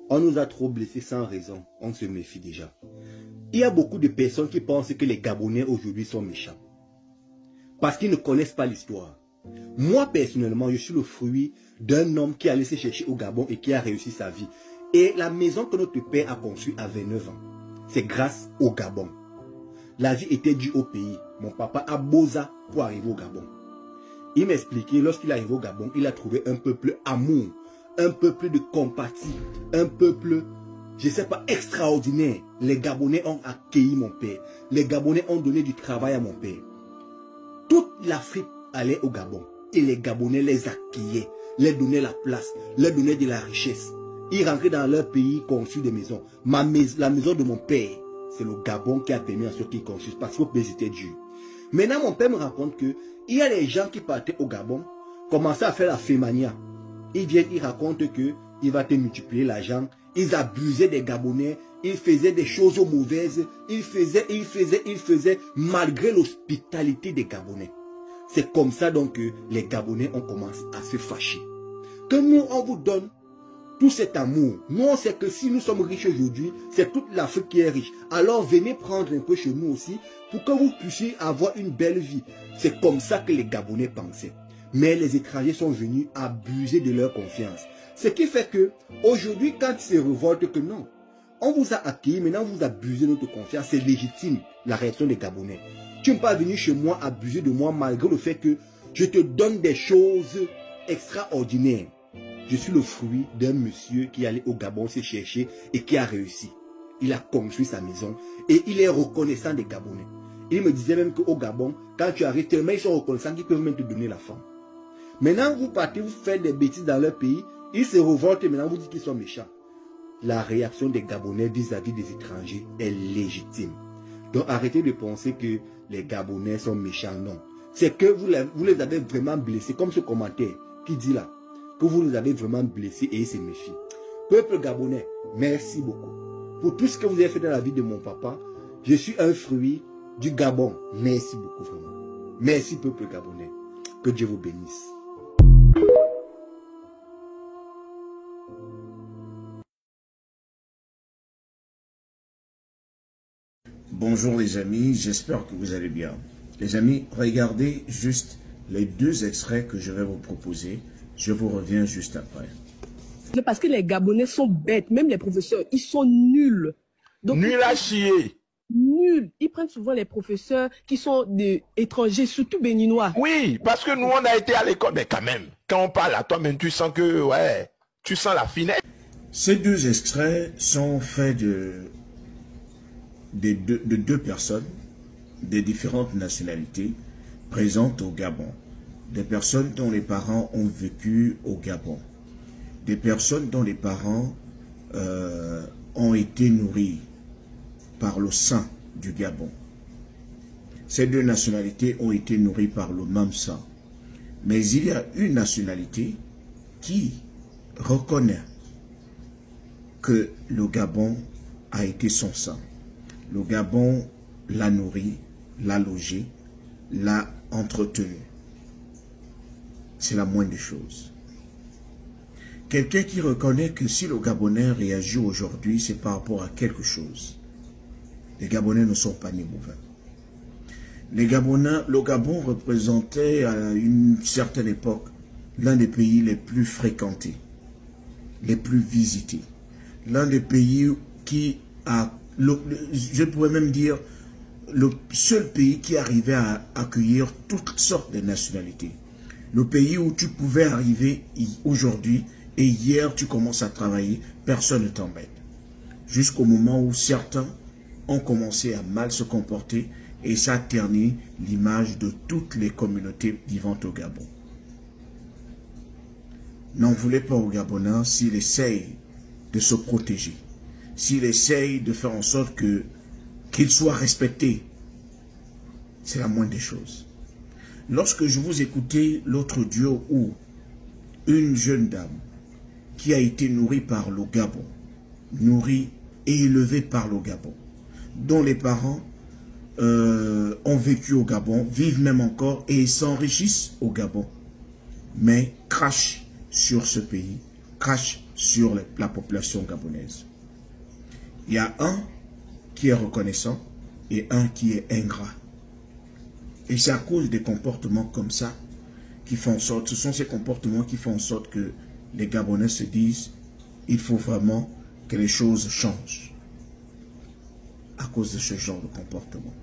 On nous a trop blessés sans raison. On se méfie déjà. Il y a beaucoup de personnes qui pensent que les Gabonais aujourd'hui sont méchants. Parce qu'ils ne connaissent pas l'histoire. Moi, personnellement, je suis le fruit d'un homme qui a laissé chercher au Gabon et qui a réussi sa vie. Et la maison que notre père a construite à 29 ans, c'est grâce au Gabon. La vie était due au pays. Mon papa a bosa pour arriver au Gabon. Il m'expliquait, lorsqu'il arrive au Gabon, il a trouvé un peuple amour, un peuple de compatie, un peuple, je ne sais pas, extraordinaire. Les Gabonais ont accueilli mon père. Les Gabonais ont donné du travail à mon père. Toute l'Afrique allait au Gabon. Et les Gabonais les accueillaient, les donnaient la place, leur donnaient de la richesse. Ils rentraient dans leur pays, construisent des maisons. La maison de mon père, c'est le Gabon qui a permis à ceux qui construisent, parce que le pays était dur. Maintenant, mon père me raconte que il y a des gens qui partaient au Gabon, commençaient à faire la fémania. Ils viennent, ils racontent que il va te multiplier l'argent. Ils abusaient des Gabonais, ils faisaient des choses mauvaises, ils faisaient malgré l'hospitalité des Gabonais. C'est comme ça donc que les Gabonais ont commencé à se fâcher. Que nous, on vous donne tout cet amour. Nous, on sait que si nous sommes riches aujourd'hui, c'est toute l'Afrique qui est riche. Alors venez prendre un peu chez nous aussi pour que vous puissiez avoir une belle vie. C'est comme ça que les Gabonais pensaient. Mais les étrangers sont venus abuser de leur confiance. Ce qui fait que aujourd'hui, quand ils se révoltent que non, on vous a accueilli, maintenant vous abusez de notre confiance, c'est légitime la réaction des Gabonais. Tu n'es pas venu chez moi abuser de moi malgré le fait que je te donne des choses extraordinaires. Je suis le fruit d'un monsieur qui allait au Gabon se chercher et qui a réussi. Il a construit sa maison et il est reconnaissant des Gabonais. Il me disait même qu'au Gabon, quand tu arrives, tellement ils sont reconnaissants qu'ils peuvent même te donner la femme. Maintenant, vous partez, vous faites des bêtises dans leur pays, ils se révoltent et maintenant vous dites qu'ils sont méchants. La réaction des Gabonais vis-à-vis des étrangers est légitime. Donc arrêtez de penser que les Gabonais sont méchants, non. C'est que vous les avez vraiment blessés, comme ce commentaire qui dit là, que vous les avez vraiment blessés et ils se méfient. Peuple gabonais, merci beaucoup. Pour tout ce que vous avez fait dans la vie de mon papa, je suis un fruit du Gabon. Merci beaucoup vraiment. Merci peuple gabonais. Que Dieu vous bénisse. Bonjour les amis, j'espère que vous allez bien. Les amis, regardez juste les deux extraits que je vais vous proposer. Je vous reviens juste après. Parce que les Gabonais sont bêtes, même les professeurs, ils sont nuls. Donc, nuls à chier. Nuls. Ils prennent souvent les professeurs qui sont des étrangers, surtout béninois. Oui, parce que nous, on a été à l'école. Mais quand même, quand on parle à toi-même, tu sens que, ouais, tu sens la finesse. Ces deux extraits sont faits de deux personnes, des différentes nationalités, présentes au Gabon. Des personnes dont les parents ont vécu au Gabon. Des personnes dont les parents ont été nourris par le sang du Gabon. Ces deux nationalités ont été nourries par le même sang. Mais il y a une nationalité qui reconnaît que le Gabon a été son sang. Le Gabon l'a nourri, l'a logé, l'a entretenu. C'est la moindre des choses. Quelqu'un qui reconnaît que si le Gabonais réagit aujourd'hui, c'est par rapport à quelque chose. Les Gabonais ne sont pas ni mauvais. Le Gabon représentait à une certaine époque l'un des pays les plus fréquentés, les plus visités. L'un des pays qui a, je pourrais même dire, le seul pays qui arrivait à accueillir toutes sortes de nationalités. Le pays où tu pouvais arriver aujourd'hui et hier tu commences à travailler, personne ne t'embête. Jusqu'au moment où certains ont commencé à mal se comporter et ça ternit l'image de toutes les communautés vivantes au Gabon. N'en voulez pas aux Gabonais s'il essaye de se protéger, s'il essaye de faire en sorte qu'il soit respecté. C'est la moindre des choses. Lorsque je vous écoutais l'autre duo où une jeune dame qui a été nourrie par le Gabon, nourrie et élevée par le Gabon, dont les parents ont vécu au Gabon, vivent même encore et s'enrichissent au Gabon, mais crachent sur ce pays crachent sur la population gabonaise. Il y a un qui est reconnaissant et un qui est ingrat. Et c'est à cause des comportements comme ça qui font en sorte, ce sont ces comportements qui font en sorte que les Gabonais se disent il faut vraiment que les choses changent à cause de ce genre de comportement.